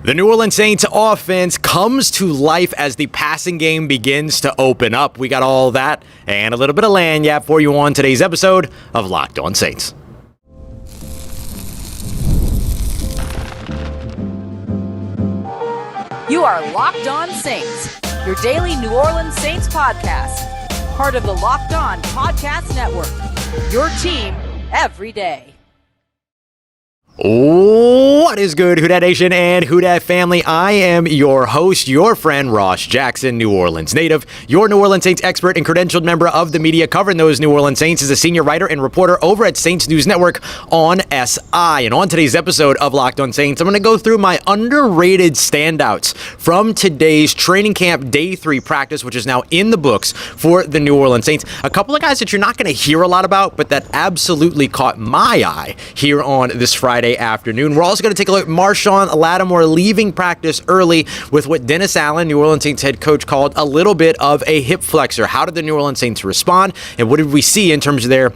The New Orleans Saints offense comes to life as the passing game begins to open up. We got all that and a little bit of lanyap for you on today's episode of Locked On Saints. You are Locked On Saints, your daily New Orleans Saints podcast. Part of the Locked On Podcast Network, your team every day. What is good, Who Dat Nation and Who Dat family? I am your host, your friend, Ross Jackson, New Orleans native, your New Orleans Saints expert and credentialed member of the media covering those New Orleans Saints as a senior writer and reporter over at Saints News Network on SI. And on today's episode of Locked On Saints, I'm going to go through my underrated standouts from today's training camp day 3 practice, which is now in the books for the New Orleans Saints. A couple of guys that you're not going to hear a lot about, but that absolutely caught my eye here on this Friday afternoon. We're also going to take a look at Marshawn Lattimore leaving practice early with what Dennis Allen, New Orleans Saints head coach, called a little bit of a hip flexor. How did the New Orleans Saints respond, and what did we see in terms of their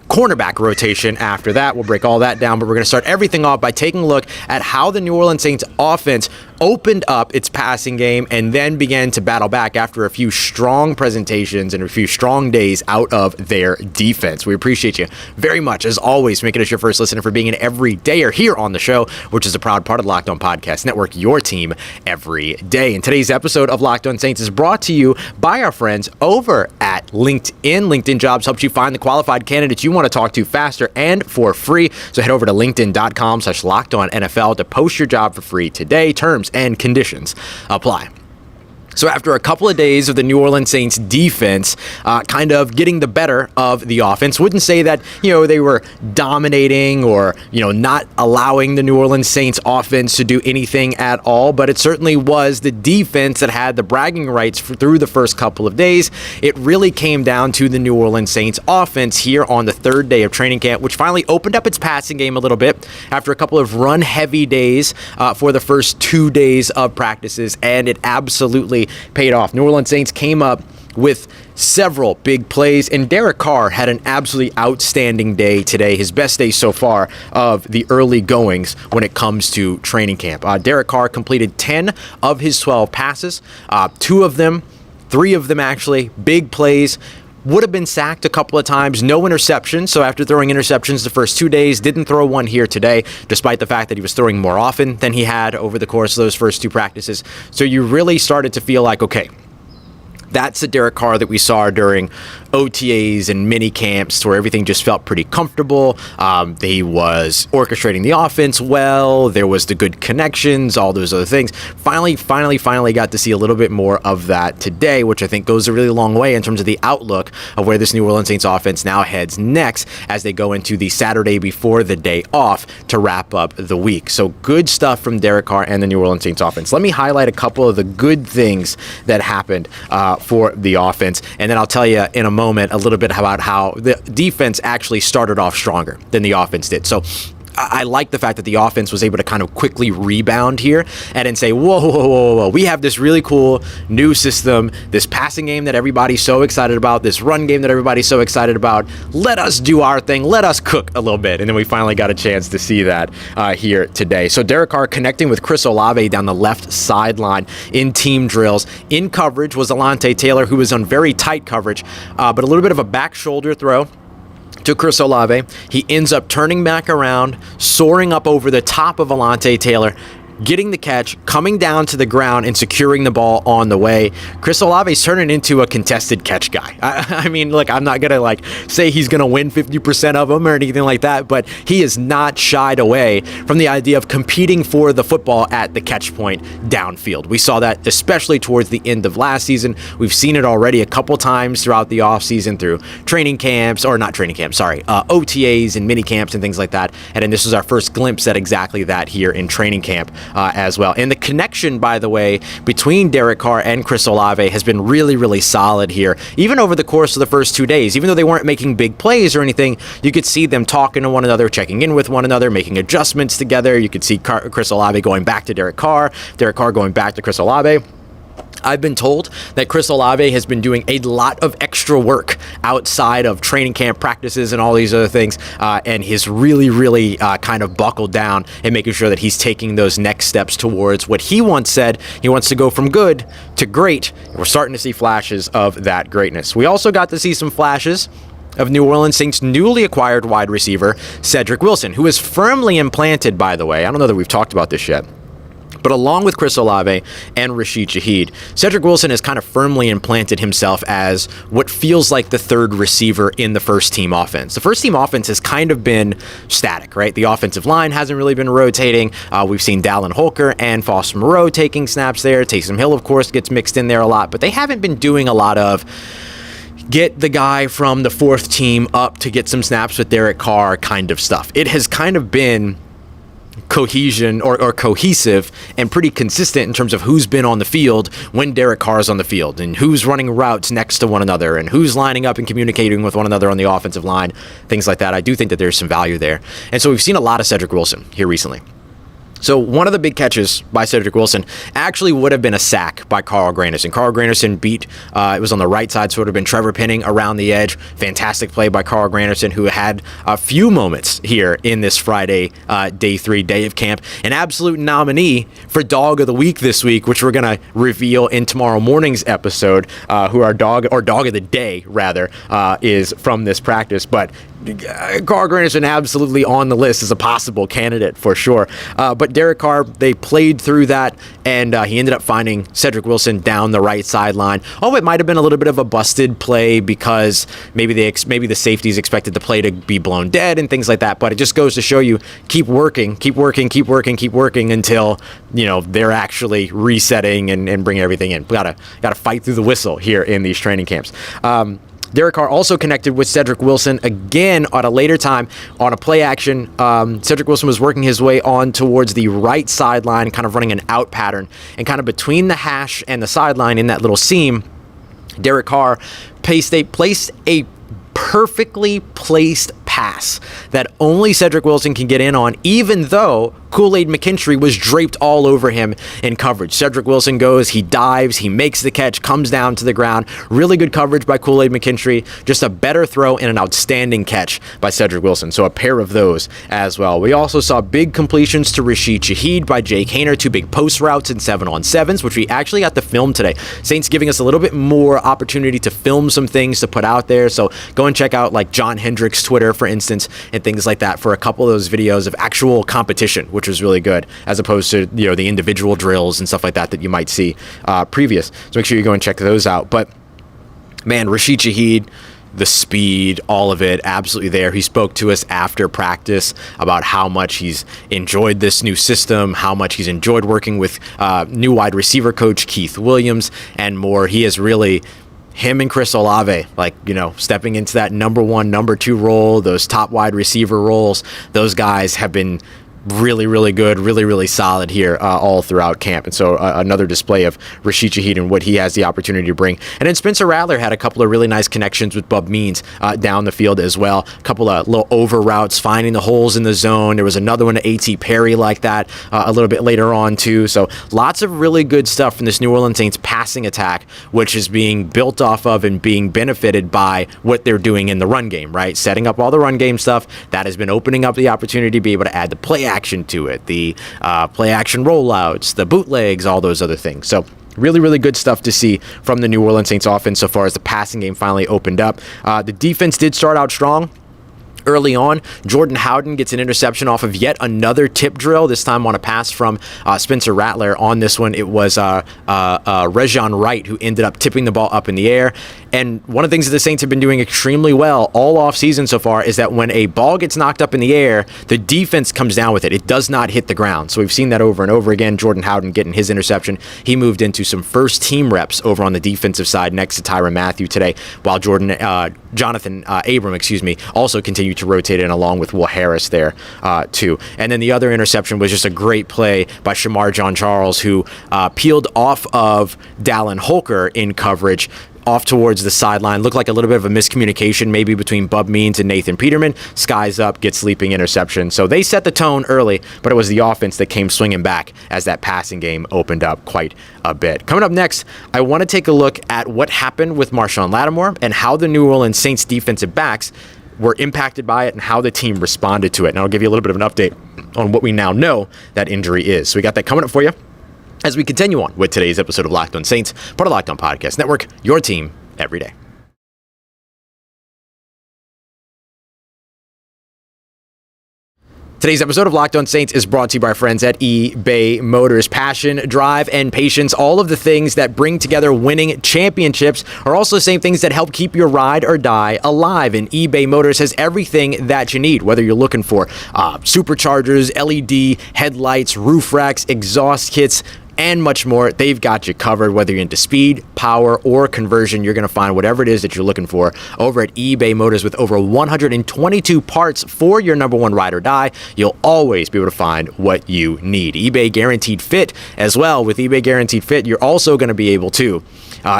cornerback rotation after that? We'll break all that down, but we're going to start everything off by taking a look at how the New Orleans Saints offense opened up its passing game and then began to battle back after a few strong presentations and a few strong days out of their defense. We appreciate you very much, as always, making us your first listener, for being an everydayer here on the show, which is a proud part of the Locked On Podcast Network, your team every day. And today's episode of Locked On Saints is brought to you by our friends over at LinkedIn. LinkedIn Jobs helps you find the qualified candidates you want to talk to faster and for free. So head over to linkedin.com/LockedOnNFL to post your job for free today. Terms and conditions apply. So after a couple of days of the New Orleans Saints defense kind of getting the better of the offense, wouldn't say that, they were dominating or, not allowing the New Orleans Saints offense to do anything at all, but it certainly was the defense that had the bragging rights through the first couple of days. It really came down to the New Orleans Saints offense here on the third day of training camp, which finally opened up its passing game a little bit after a couple of run-heavy days for the first 2 days of practices, and it absolutely paid off. New Orleans Saints came up with several big plays, and Derek Carr had an absolutely outstanding day today, his best day so far of the early goings when it comes to training camp. Derek Carr completed 10 of his 12 passes, 3 of them actually, big plays. Would have been sacked a couple of times, no interceptions. So after throwing interceptions the first 2 days, didn't throw one here today, despite the fact that he was throwing more often than he had over the course of those first 2 practices. So you really started to feel like, okay, that's the Derek Carr that we saw during OTAs and mini camps, where everything just felt pretty comfortable. He was orchestrating the offense well. There was the good connections, all those other things. Finally got to see a little bit more of that today, which I think goes a really long way in terms of the outlook of where this New Orleans Saints offense now heads next as they go into the Saturday before the day off to wrap up the week. So good stuff from Derek Carr and the New Orleans Saints offense. Let me highlight a couple of the good things that happened for the offense, and then I'll tell you in a moment a little bit about how the defense actually started off stronger than the offense did. So I like the fact that the offense was able to kind of quickly rebound here and then say, whoa, we have this really cool new system, this passing game that everybody's so excited about, this run game that everybody's so excited about. Let us do our thing. Let us cook a little bit. And then we finally got a chance to see that here today. So Derek Carr connecting with Chris Olave down the left sideline in team drills. In coverage was Alontae Taylor, who was on very tight coverage, but a little bit of a back shoulder throw to Chris Olave. He ends up turning back around, soaring up over the top of Alontae Taylor, getting the catch, coming down to the ground, and securing the ball on the way. Chris Olave's turning into a contested catch guy. I mean, look, I'm not going to say he's going to win 50% of them or anything like that, but he is not shied away from the idea of competing for the football at the catch point downfield. We saw that especially towards the end of last season. We've seen it already a couple times throughout the offseason through OTAs and mini camps and things like that. And then this was our first glimpse at exactly that here in training camp as well. And the connection, by the way, between Derek Carr and Chris Olave has been really, really solid here. Even over the course of the first 2 days, even though they weren't making big plays or anything, you could see them talking to one another, checking in with one another, making adjustments together. You could see Chris Olave going back to Derek Carr going back to Chris Olave. I've been told that Chris Olave has been doing a lot of extra work outside of training camp practices and all these other things, and he's really kind of buckled down and making sure that he's taking those next steps towards what he once said. He wants to go from good to great, and we're starting to see flashes of that greatness. We also got to see some flashes of New Orleans Saints' newly acquired wide receiver, Cedrick Wilson, who is firmly implanted, by the way. I don't know that we've talked about this yet. But along with Chris Olave and Rashid Shaheed, Cedrick Wilson has kind of firmly implanted himself as what feels like the third receiver in the first team offense. The first team offense has kind of been static, right? The offensive line hasn't really been rotating. We've seen Dallin Holker and Foster Moreau taking snaps there. Taysom Hill, of course, gets mixed in there a lot, but they haven't been doing a lot of get the guy from the fourth team up to get some snaps with Derek Carr kind of stuff. It has kind of been cohesion or cohesive and pretty consistent in terms of who's been on the field when Derek Carr is on the field and who's running routes next to one another and who's lining up and communicating with one another on the offensive line, things like that. I do think that there's some value there. And so we've seen a lot of Cedrick Wilson here recently. So one of the big catches by Cedrick Wilson actually would have been a sack by Carl Granderson. Carl Granderson beat, it was on the right side, so it would have been Trevor Penning around the edge. Fantastic play by Carl Granderson, who had a few moments here in this Friday, day 3, day of camp. An absolute nominee for Dog of the Week this week, which we're going to reveal in tomorrow morning's episode, who our Dog of the Day, rather, is from this practice. But Carl Granderson absolutely on the list as a possible candidate for sure. But Derek Carr, they played through that, and he ended up finding Cedrick Wilson down the right sideline. Oh, it might have been a little bit of a busted play because maybe the safeties expected the play to be blown dead and things like that. But it just goes to show you, keep working until they're actually resetting and bringing everything in. We gotta fight through the whistle here in these training camps. Derek Carr also connected with Cedrick Wilson again at a later time on a play action. Cedrick Wilson was working his way on towards the right sideline, kind of running an out pattern. And kind of between the hash and the sideline in that little seam, Derek Carr placed a perfectly placed pass that only Cedrick Wilson can get in on, even though Kool-Aid McKinstry was draped all over him in coverage. Cedrick Wilson goes, he dives, he makes the catch, comes down to the ground. Really good coverage by Kool-Aid McKinstry. Just a better throw and an outstanding catch by Cedrick Wilson. So a pair of those as well. We also saw big completions to Rashid Shaheed by Jake Haener, 2 big post routes and 7-on-7s, which we actually got to film today. Saints giving us a little bit more opportunity to film some things to put out there. So go and check out like John Hendrick's Twitter, for instance, and things like that for a couple of those videos of actual competition, which was really good, as opposed to the individual drills and stuff like that you might see previous. So make sure you go and check those out. But man, Rashid Shaheed, the speed, all of it, absolutely there. He spoke to us after practice about how much he's enjoyed this new system, how much he's enjoyed working with new wide receiver coach Keith Williams, and more. He has really, him and Chris Olave, stepping into that number 1, number 2 role, those top wide receiver roles, those guys have been really good, really solid here all throughout camp. And so another display of Rashid Shaheed and what he has the opportunity to bring. And then Spencer Rattler had a couple of really nice connections with Bub Means down the field as well. A couple of little over routes, finding the holes in the zone. There was another one to A.T. Perry like that a little bit later on too. So lots of really good stuff from this New Orleans Saints passing attack, which is being built off of and being benefited by what they're doing in the run game, right? Setting up all the run game stuff. That has been opening up the opportunity to be able to add the play action to it, the play action rollouts, the bootlegs, all those other things. So really good stuff to see from the New Orleans Saints offense so far as the passing game finally opened up. The defense did start out strong. Early on, Jordan Howden gets an interception off of yet another tip drill, this time on a pass from Spencer Rattler. On this one, it was Rejon Wright who ended up tipping the ball up in the air. And one of the things that the Saints have been doing extremely well all offseason so far is that when a ball gets knocked up in the air, the defense comes down with it. It does not hit the ground. So we've seen that over and over again. Jordan Howden getting his interception. He moved into some first team reps over on the defensive side next to Tyrann Mathieu today, while Jonathan Abram, also continued to rotate in along with Will Harris there, too. And then the other interception was just a great play by Shemar Jean-Charles, who peeled off of Dallin Holker in coverage, off towards the sideline. Looked like a little bit of a miscommunication maybe between Bub Means and Nathan Peterman. Skies up, gets leaping interception. So they set the tone early, but it was the offense that came swinging back as that passing game opened up quite a bit. Coming up next, I want to take a look at what happened with Marshawn Lattimore and how the New Orleans Saints defensive backs were impacted by it and how the team responded to it. And I'll give you a little bit of an update on what we now know that injury is. So we got that coming up for you as we continue on with today's episode of Locked On Saints, part of Locked On Podcast Network, your team every day. Today's episode of Locked On Saints is brought to you by our friends at eBay Motors. Passion, drive, and patience, all of the things that bring together winning championships are also the same things that help keep your ride or die alive. And eBay Motors has everything that you need, whether you're looking for superchargers, LED headlights, roof racks, exhaust kits, and much more. They've got you covered. Whether you're into speed, power, or conversion, you're going to find whatever it is that you're looking for over at eBay Motors. With over 122 parts for your number one ride or die, you'll always be able to find what you need. eBay Guaranteed Fit as well. With eBay Guaranteed Fit, you're also going to be able to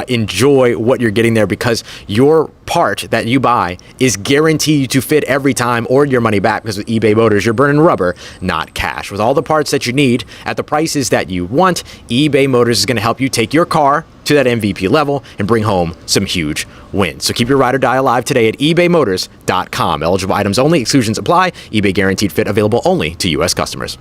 enjoy what you're getting there, because your part that you buy is guaranteed to fit every time or your money back, because with eBay Motors, you're burning rubber, not cash. With all the parts that you need at the prices that you want, eBay Motors is going to help you take your car to that MVP level and bring home some huge wins. So keep your ride or die alive today at ebaymotors.com. Eligible items only. Exclusions apply. eBay Guaranteed Fit available only to U.S. customers.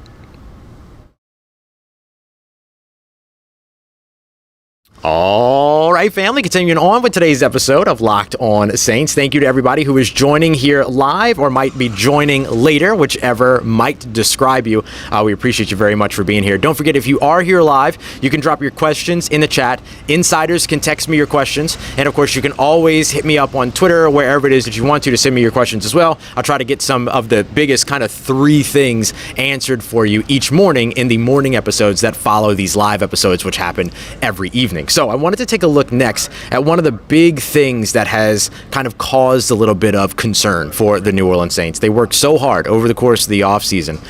All right, family, continuing on with today's episode of Locked On Saints. Thank you to everybody who is joining here live or might be joining later, whichever might describe you. We appreciate you very much for being here. Don't forget, if you are here live, you can drop your questions in the chat. Insiders can text me your questions. And of course, you can always hit me up on Twitter or wherever it is that you want to send me your questions as well. I'll try to get some of the biggest kind of three things answered for you each morning in the morning episodes that follow these live episodes, which happen every evening. So I wanted to take a look next at one of the big things that has kind of caused a little bit of concern for the New Orleans Saints. They worked so hard over the course of the offseason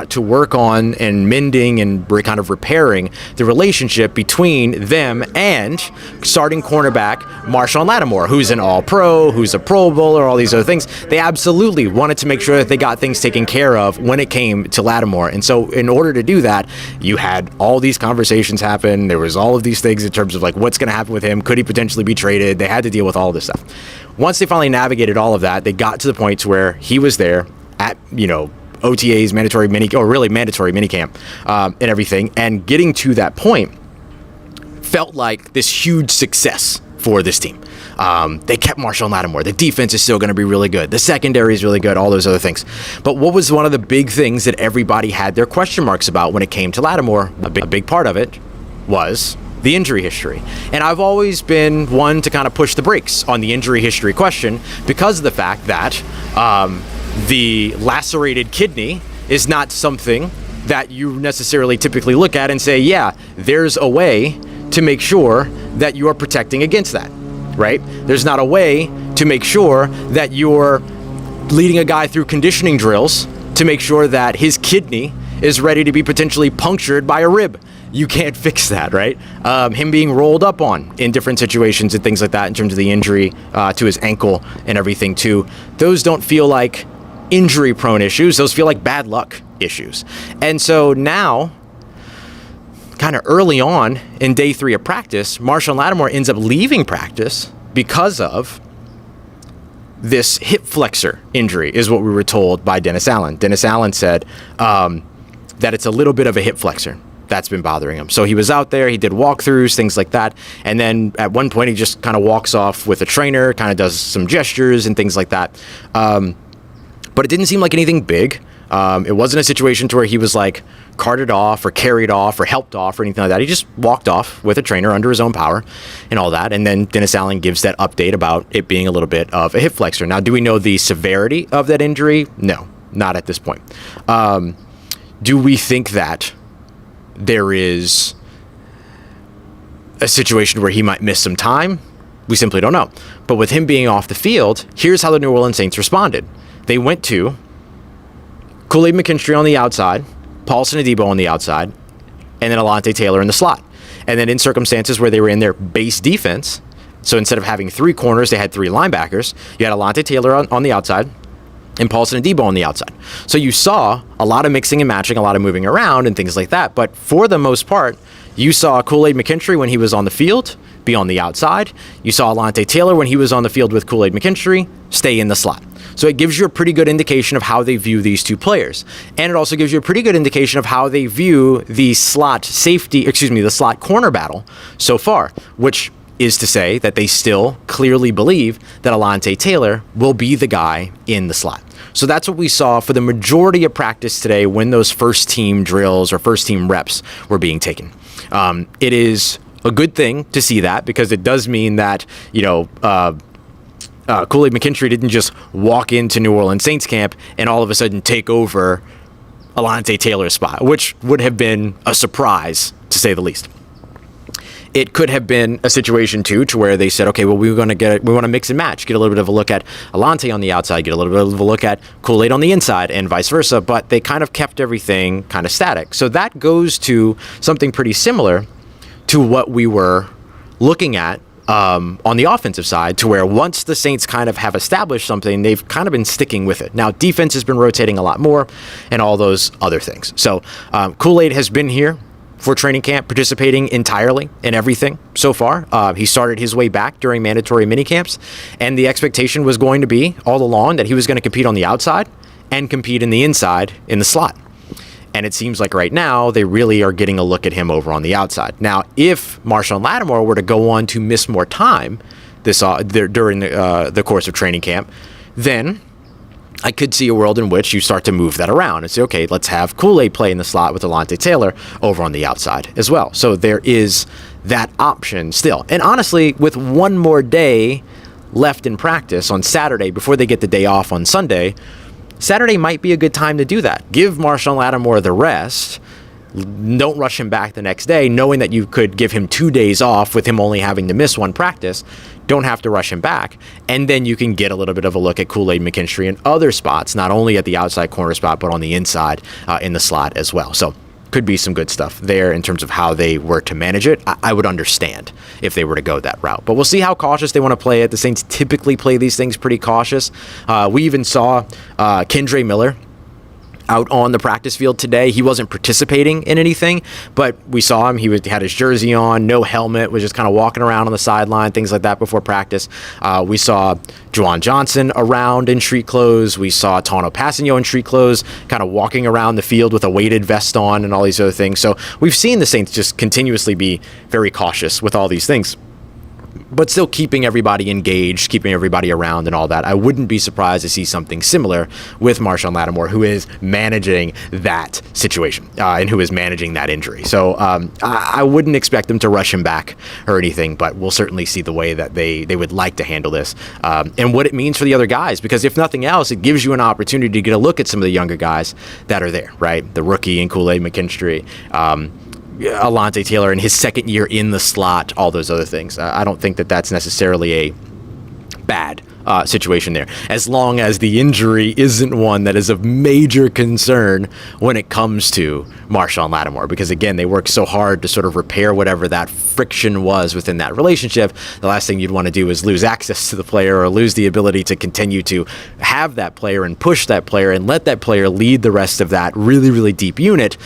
to work on and mending and kind of repairing the relationship between them and starting cornerback Marshawn Lattimore, who's an All-Pro, who's a Pro Bowler, all these other things. They absolutely wanted to make sure that they got things taken care of when it came to Lattimore. And so in order to do that, you had all these conversations happen. There was all of these things in terms of like what's going to happen with him. Could he potentially be traded? They had to deal with all this stuff. Once they finally navigated all of that, they got to the point to where he was there at, OTAs, mandatory minicamp, and everything. And getting to that point felt like this huge success for this team. They kept Marshawn Lattimore. The defense is still going to be really good. The secondary is really good, all those other things. But what was one of the big things that everybody had their question marks about when it came to Lattimore? A big part of it was the injury history. And I've always been one to kind of push the brakes on the injury history question because of the fact that the lacerated kidney is not something that you necessarily typically look at and say, yeah, there's a way to make sure that you are protecting against that, right? There's not a way to make sure that you're leading a guy through conditioning drills to make sure that his kidney is ready to be potentially punctured by a rib. You can't fix that, right? Him being rolled up on in different situations and things like that in terms of the injury to his ankle and everything too. Those don't feel like injury-prone issues. Those feel like bad luck issues. And so now, kind of early on in day 3 of practice, Marshawn Lattimore ends up leaving practice because of this hip flexor injury, is what we were told by Dennis Allen. Dennis Allen said that it's a little bit of a hip flexor that's been bothering him. So he was out there, he did walkthroughs, things like that. And then at one point he just kind of walks off with a trainer, kind of does some gestures and things like that. But it didn't seem like anything big. It wasn't a situation to where he was like carted off or carried off or helped off or anything like that. He just walked off with a trainer under his own power and all that. And then Dennis Allen gives that update about it being a little bit of a hip flexor. Now, do we know the severity of that injury? No, not at this point. Do we think that there is a situation where he might miss some time? We simply don't know. But with him being off the field, here's how the New Orleans Saints responded. they went to Kool-Aid McKinstry on the outside, Paulson Adebo on the outside, and then Alontae Taylor in the slot. And then in circumstances where they were in their base defense, so instead of having 3 corners, they had 3 linebackers. You had Alontae Taylor on the outside and Paulson Adebo on the outside. So you saw a lot of mixing and matching, a lot of moving around and things like that. But for the most part, you saw Kool-Aid McKinstry when he was on the field be on the outside. You saw Alontae Taylor when he was on the field with Kool-Aid McKinstry stay in the slot. So it gives you a pretty good indication of how they view these two players. And it also gives you a pretty good indication of how they view the slot the slot corner battle so far, which is to say that they still clearly believe that Alontae Taylor will be the guy in the slot. So that's what we saw for the majority of practice today when those first team drills or first team reps were being taken. It is a good thing to see that because it does mean that, Kool-Aid McKinstry didn't just walk into New Orleans Saints camp and all of a sudden take over Alontae Taylor's spot, which would have been a surprise to say the least. It could have been a situation too to where they said, okay, well, we want to mix and match, get a little bit of a look at Alontae on the outside, get a little bit of a look at Kool-Aid on the inside and vice versa, but they kind of kept everything kind of static. So that goes to something pretty similar to what we were looking at on the offensive side, to where once the Saints kind of have established something, they've kind of been sticking with it. Now, defense has been rotating a lot more and all those other things. So Kool-Aid has been here for training camp, participating entirely in everything so far. He started his way back during mandatory minicamps, and the expectation was going to be all along that he was going to compete on the outside and compete in the inside in the slot. And it seems like right now they really are getting a look at him over on the outside. Now, if Marshawn Lattimore were to go on to miss more time during the course of training camp, then I could see a world in which you start to move that around and say, okay, let's have Kool-Aid play in the slot with Alontae Taylor over on the outside as well. So there is that option still. And honestly, with one more day left in practice on Saturday before they get the day off on Sunday, Saturday might be a good time to do that. Give Marshawn Lattimore the rest. Don't rush him back the next day, knowing that you could give him 2 days off with him only having to miss one practice. Don't have to rush him back. And then you can get a little bit of a look at Kool-Aid McKinstry in other spots, not only at the outside corner spot, but on the inside in the slot as well. So could be some good stuff there in terms of how they were to manage it. I would understand if they were to go that route. But we'll see how cautious they want to play it. The Saints typically play these things pretty cautious. We even saw Kendre Miller out on the practice field today. He wasn't participating in anything, but we saw him. He had his jersey on, no helmet, was just kind of walking around on the sideline, things like that before practice. We saw Juwan Johnson around in street clothes. We saw Tano Passanio in street clothes, kind of walking around the field with a weighted vest on and all these other things. So we've seen the Saints just continuously be very cautious with all these things, but still keeping everybody engaged, keeping everybody around and all that. I wouldn't be surprised to see something similar with Marshawn Lattimore, who is managing that situation and who is managing that injury. So I wouldn't expect them to rush him back or anything, but we'll certainly see the way that they would like to handle this and what it means for the other guys, because if nothing else, it gives you an opportunity to get a look at some of the younger guys that are there, right? The rookie and Kool-Aid McKinstry, Alontae Taylor in his second year in the slot, all those other things. I don't think that that's necessarily a bad situation there, as long as the injury isn't one that is of major concern when it comes to Marshawn Lattimore, because again, they work so hard to sort of repair whatever that friction was within that relationship. The last thing you'd want to do is lose access to the player or lose the ability to continue to have that player and push that player and let that player lead the rest of that really, really deep unit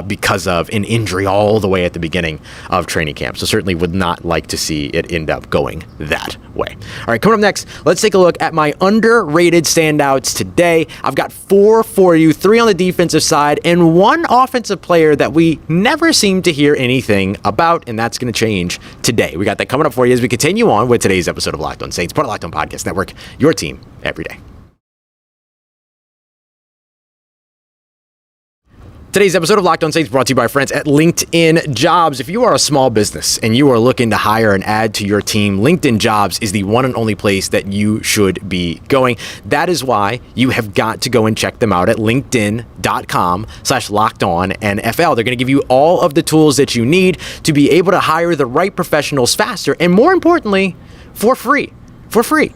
because of an injury all the way at the beginning of training camp. So certainly would not like to see it end up going that way. All right, coming up next, let's take a look at my underrated standouts today. I've got 4 for you, 3 on the defensive side and 1 offensive player that we never seem to hear anything about, and that's going to change today. We got that coming up for you as we continue on with today's episode of Locked On Saints, part of Locked On Podcast Network, your team every day. Today's episode of Locked On Saints brought to you by our friends at LinkedIn Jobs. If you are a small business and you are looking to hire and add to your team, LinkedIn Jobs is the one and only place that you should be going. That is why you have got to go and check them out at linkedin.com/LockedOnNFL. They're going to give you all of the tools that you need to be able to hire the right professionals faster and, more importantly, for free. For free.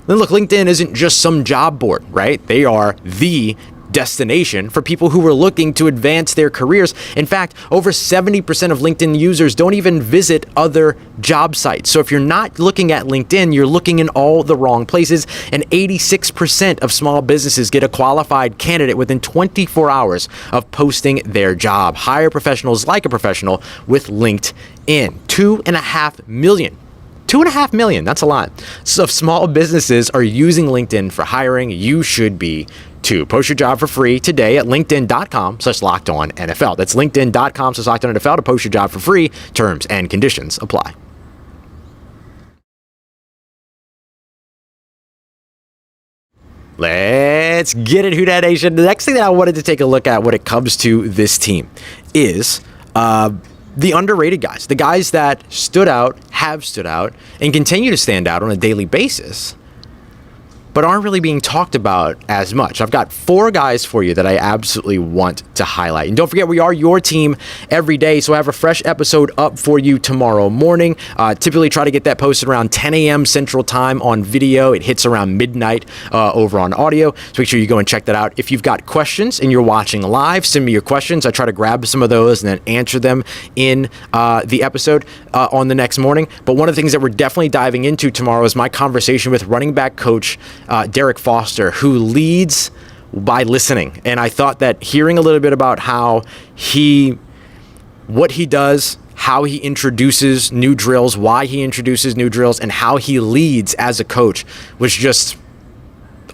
Then look, LinkedIn isn't just some job board, right? They are the destination for people who are looking to advance their careers. In fact, over 70% of LinkedIn users don't even visit other job sites. So if you're not looking at LinkedIn, you're looking in all the wrong places. And 86% of small businesses get a qualified candidate within 24 hours of posting their job. Hire professionals like a professional with LinkedIn. 2.5 million. 2.5 million, that's a lot. So if small businesses are using LinkedIn for hiring, you should be too. Post your job for free today at linkedin.com/LockedOnNFL. That's linkedin.com/LockedOnNFL to post your job for free. Terms and conditions apply. Let's get it, Who Dat Nation. The next thing that I wanted to take a look at when it comes to this team is the underrated guys, the guys that stood out, have stood out, and continue to stand out on a daily basis, but aren't really being talked about as much. I've got 4 guys for you that I absolutely want to highlight. And don't forget, we are your team every day, so I have a fresh episode up for you tomorrow morning. Typically try to get that posted around 10 a.m. Central Time on video. It hits around midnight over on audio, so make sure you go and check that out. If you've got questions and you're watching live, send me your questions. I try to grab some of those and then answer them in the episode on the next morning. But one of the things that we're definitely diving into tomorrow is my conversation with running back coach Derek Foster, who leads by listening. And I thought that hearing a little bit about what he does, how he introduces new drills, why he introduces new drills, and how he leads as a coach was just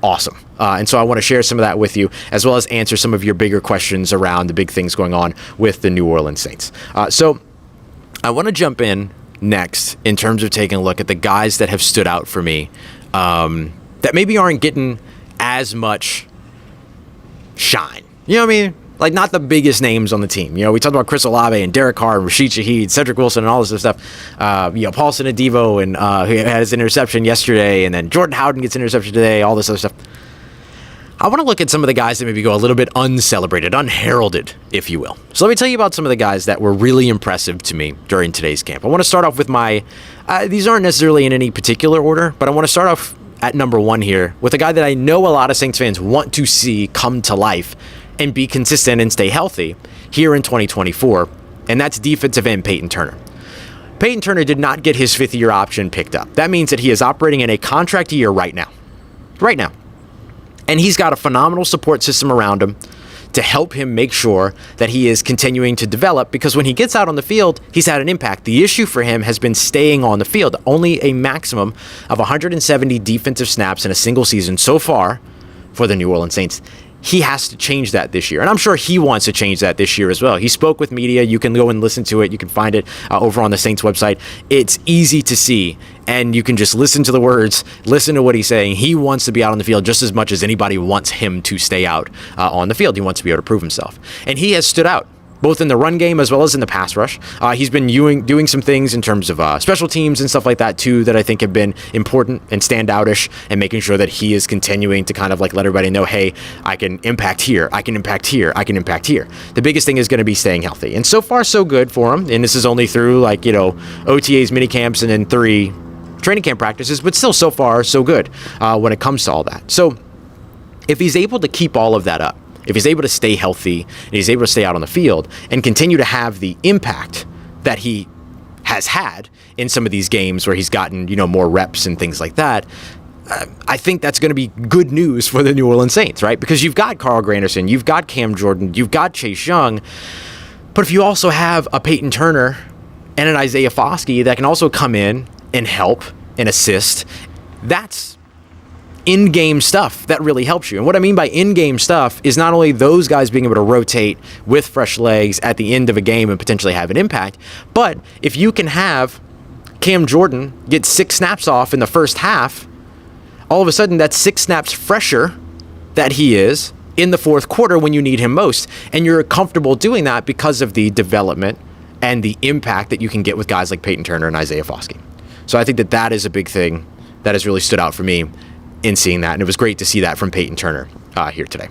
awesome. And so I want to share some of that with you, as well as answer some of your bigger questions around the big things going on with the New Orleans Saints. So I want to jump in next in terms of taking a look at the guys that have stood out for me, that maybe aren't getting as much shine. You know what I mean? Like, not the biggest names on the team. You know, we talked about Chris Olave and Derek Carr and Rashid, Shaheed, Cedrick Wilson, and all this other stuff. Paulson Adivo, and who had his interception yesterday, and then Jordan Howden gets interception today, all this other stuff. I want to look at some of the guys that maybe go a little bit uncelebrated, unheralded, if you will. So let me tell you about some of the guys that were really impressive to me during today's camp. I want to start off with these aren't necessarily in any particular order, but I want to start off at number 1 here with a guy that I know a lot of Saints fans want to see come to life and be consistent and stay healthy here in 2024, and that's defensive end Peyton Turner. Peyton Turner did not get his 5th-year option picked up. That means that he is operating in a contract year right now. And he's got a phenomenal support system around him to help him make sure that he is continuing to develop, because when he gets out on the field, he's had an impact. The issue for him has been staying on the field. Only a maximum of 170 defensive snaps in a single season so far for the New Orleans Saints. He has to change that this year, and I'm sure he wants to change that this year as well. He spoke with media. You can go and listen to it. You can find it over on the Saints website. It's easy to see, and you can just listen to the words, listen to what he's saying. He wants to be out on the field just as much as anybody wants him to stay out on the field. He wants to be able to prove himself, and he has stood out both in the run game as well as in the pass rush. He's been doing some things in terms of special teams and stuff like that too that I think have been important and standoutish, and making sure that he is continuing to kind of like let everybody know, hey, I can impact here, I can impact here, I can impact here. The biggest thing is going to be staying healthy, and so far so good for him. And this is only through OTAs, mini camps, and then 3 training camp practices, but still so far so good when it comes to all that. So if he's able to keep all of that up, if he's able to stay healthy and he's able to stay out on the field and continue to have the impact that he has had in some of these games where he's gotten, more reps and things like that, I think that's going to be good news for the New Orleans Saints, right? Because you've got Carl Granderson, you've got Cam Jordan, you've got Chase Young, but if you also have a Peyton Turner and an Isaiah Foskey that can also come in and help and assist, that's in-game stuff that really helps you. And what I mean by in-game stuff is not only those guys being able to rotate with fresh legs at the end of a game and potentially have an impact, but if you can have Cam Jordan get 6 snaps off in the first half, all of a sudden that's 6 snaps fresher that he is in the fourth quarter when you need him most. And you're comfortable doing that because of the development and the impact that you can get with guys like Peyton Turner and Isaiah Foskey. So I think that is a big thing that has really stood out for me in seeing that, and it was great to see that from Peyton Turner here today.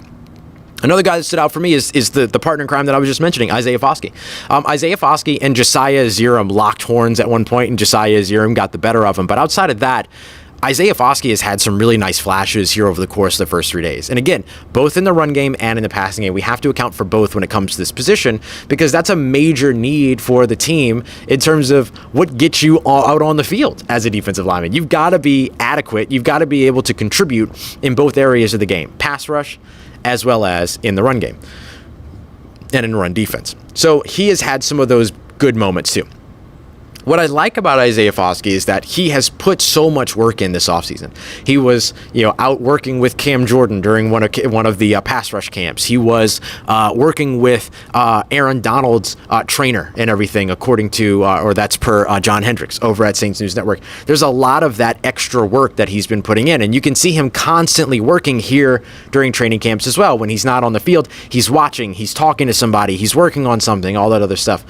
Another guy that stood out for me is the partner in crime that I was just mentioning, Isaiah Foskey. Isaiah Foskey and Josiah Zirum locked horns at one point, and Josiah Zirum got the better of him. But outside of that, Isaiah Foskey has had some really nice flashes here over the course of the first 3 days. And again, both in the run game and in the passing game, we have to account for both when it comes to this position, because that's a major need for the team in terms of what gets you out on the field as a defensive lineman. You've got to be adequate. You've got to be able to contribute in both areas of the game, pass rush as well as in the run game and in run defense. So he has had some of those good moments too. What I like about Isaiah Foskey is that he has put so much work in this offseason. He was, out working with Cam Jordan during one of the pass rush camps. He was working with Aaron Donald's trainer and everything, according to, or that's per John Hendricks over at Saints News Network. There's a lot of that extra work that he's been putting in, and you can see him constantly working here during training camps as well. When he's not on the field, he's watching, he's talking to somebody, he's working on something, all that other stuff.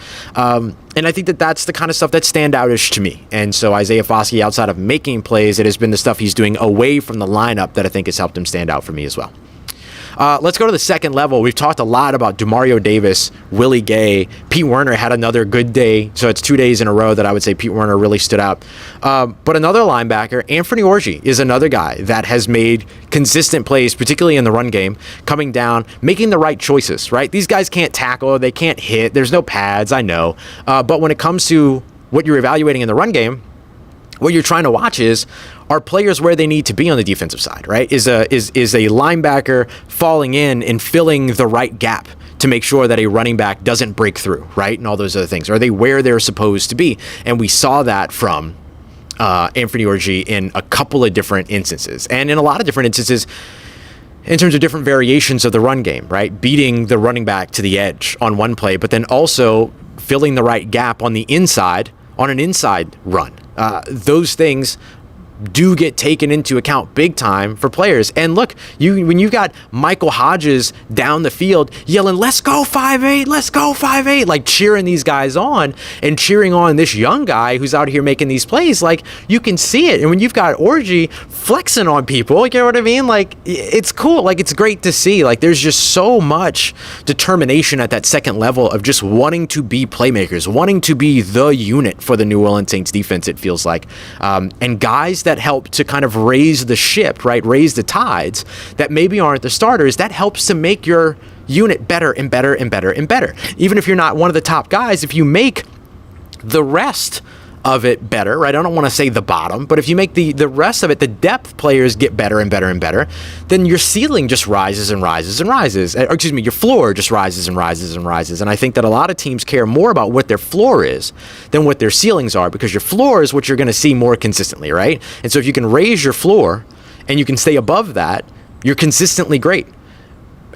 And I think that that's the kind of stuff that's standoutish to me. And so Isaiah Foskey, outside of making plays, it has been the stuff he's doing away from the lineup that I think has helped him stand out for me as well. Let's go to the second level. We've talked a lot about Demario Davis, Willie Gay. Pete Werner had another good day. So it's 2 days in a row that I would say Pete Werner really stood out. But another linebacker, Anthony Orji, is another guy that has made consistent plays, particularly in the run game, coming down, making the right choices, right? These guys can't tackle. They can't hit. There's no pads, I know. But when it comes to what you're evaluating in the run game, what you're trying to watch are players where they need to be on the defensive side, right? Is a linebacker falling in and filling the right gap to make sure that a running back doesn't break through, right? And all those other things. Are they where they're supposed to be? And we saw that from Anthony Orji in a couple of different instances. And in a lot of different instances, in terms of different variations of the run game, right? Beating the running back to the edge on one play, but then also filling the right gap on the inside on an inside run. Those things do get taken into account big time for players. And look, when you've got Michael Hodges down the field yelling, "Let's go 5'8", let's go 5'8", like cheering these guys on and cheering on this young guy who's out here making these plays, like you can see it. And when you've got Orji flexing on people, you know what I mean? Like it's cool. Like it's great to see. Like there's just so much determination at that second level of just wanting to be playmakers, wanting to be the unit for the New Orleans Saints defense, it feels like. And guys that help to kind of raise the ship, right? Raise the tides that maybe aren't the starters. That helps to make your unit better and better and better and better. Even if you're not one of the top guys, if you make the rest of it better, right? I don't want to say the bottom, but if you make the rest of it, the depth players get better and better and better, then your ceiling just rises and rises and rises. Or excuse me, your floor just rises and rises and rises. And I think that a lot of teams care more about what their floor is than what their ceilings are, because your floor is what you're going to see more consistently, right? And so if you can raise your floor and you can stay above that, you're consistently great.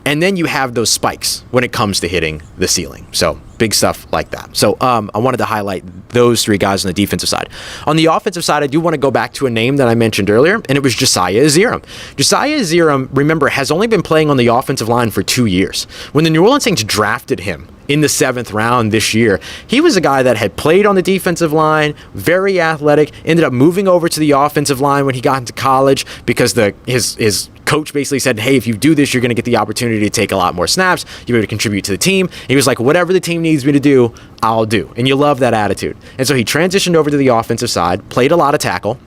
And then you have those spikes when it comes to hitting the ceiling. So big stuff like that. So I wanted to highlight those three guys on the defensive side. On the offensive side, I do want to go back to a name that I mentioned earlier, and it was Josiah Ezerim. Josiah Ezerim, remember, has only been playing on the offensive line for 2 years. When the New Orleans Saints drafted him in the 7th round this year, he was a guy that had played on the defensive line, very athletic, ended up moving over to the offensive line when he got into college because his coach basically said, hey, if you do this, you're going to get the opportunity to take a lot more snaps. You're able to contribute to the team. And he was like, whatever the team needs me to do, I'll do. And you love that attitude. And so he transitioned over to the offensive side, played a lot of tackle,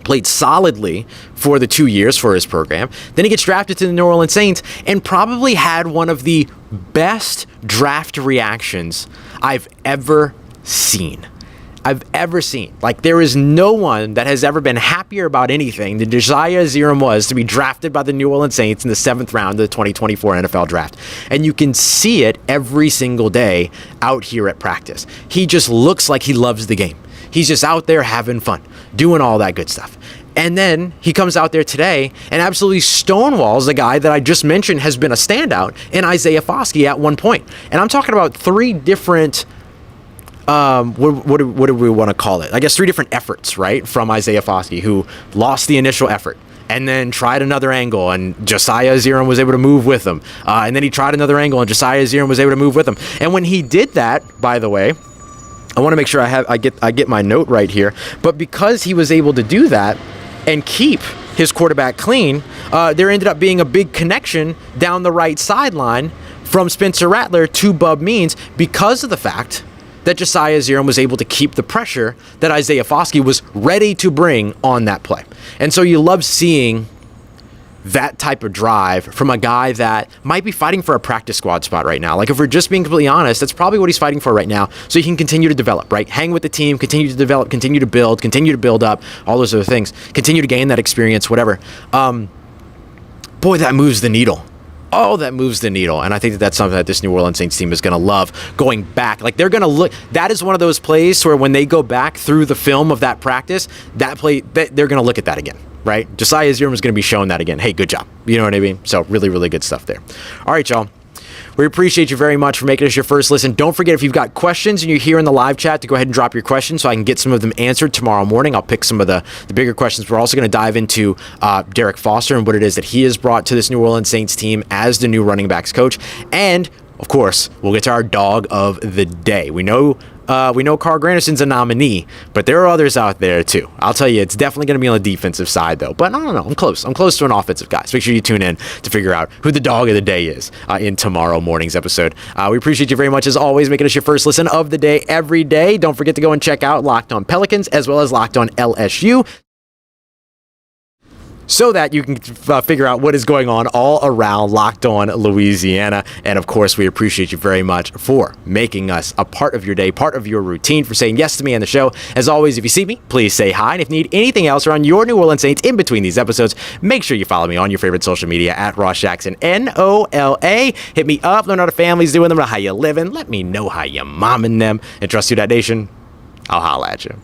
played solidly for the 2 years for his program. Then he gets drafted to the New Orleans Saints and probably had one of the best draft reactions I've ever seen. Like, there is no one that has ever been happier about anything than Josiah Ezerim was to be drafted by the New Orleans Saints in the 7th round of the 2024 NFL Draft. And you can see it every single day out here at practice. He just looks like he loves the game. He's just out there having fun, doing all that good stuff. And then he comes out there today and absolutely stonewalls the guy that I just mentioned has been a standout in Isaiah Foskey at one point. And I'm talking about three different what do we want to call it? I guess 3 different efforts, right, from Isaiah Foskey, who lost the initial effort and then tried another angle, and Josiah Ezerim was able to move with him. And then he tried another angle, and Josiah Ezerim was able to move with him. And when he did that, by the way, I want to make sure I get my note right here. But because he was able to do that and keep his quarterback clean, there ended up being a big connection down the right sideline from Spencer Rattler to Bub Means because of the fact that Josiah Zirum was able to keep the pressure that Isaiah Foskey was ready to bring on that play. And so you love seeing that type of drive from a guy that might be fighting for a practice squad spot right now. Like, if we're just being completely honest, that's probably what he's fighting for right now, so he can continue to develop, right? Hang with the team, continue to develop, continue to build up, all those other things, continue to gain that experience, whatever. Boy, that moves the needle. Oh, that moves the needle. And I think that that's something that this New Orleans Saints team is going to love going back. Like, they're going to look, that is one of those plays where when they go back through the film of that practice, that play, they're going to look at that again. Right? Josiah Zirum is going to be showing that again. Hey, good job. You know what I mean? So really, really good stuff there. All right, y'all. We appreciate you very much for making us your first listen. Don't forget, if you've got questions and you're here in the live chat, to go ahead and drop your questions so I can get some of them answered tomorrow morning. I'll pick some of the bigger questions. We're also going to dive into Derek Foster and what it is that he has brought to this New Orleans Saints team as the new running backs coach. And, of course, we'll get to our dog of the day. We know Carl Granderson's a nominee, but there are others out there too. I'll tell you, it's definitely going to be on the defensive side though. But I don't know, I'm close. I'm close to an offensive guy. So make sure you tune in to figure out who the dog of the day is in tomorrow morning's episode. We appreciate you very much as always, making us your first listen of the day every day. Don't forget to go and check out Locked On Pelicans as well as Locked On LSU, so that you can figure out what is going on all around Locked On Louisiana. And of course, we appreciate you very much for making us a part of your day, part of your routine, for saying yes to me on the show. As always, if you see me, please say hi. And if you need anything else around your New Orleans Saints in between these episodes, make sure you follow me on your favorite social media at Ross Jackson, NOLA. Hit me up, learn how the family's doing, how you living. Let me know how you momming them. And trust Who Dat Nation, I'll holla at you.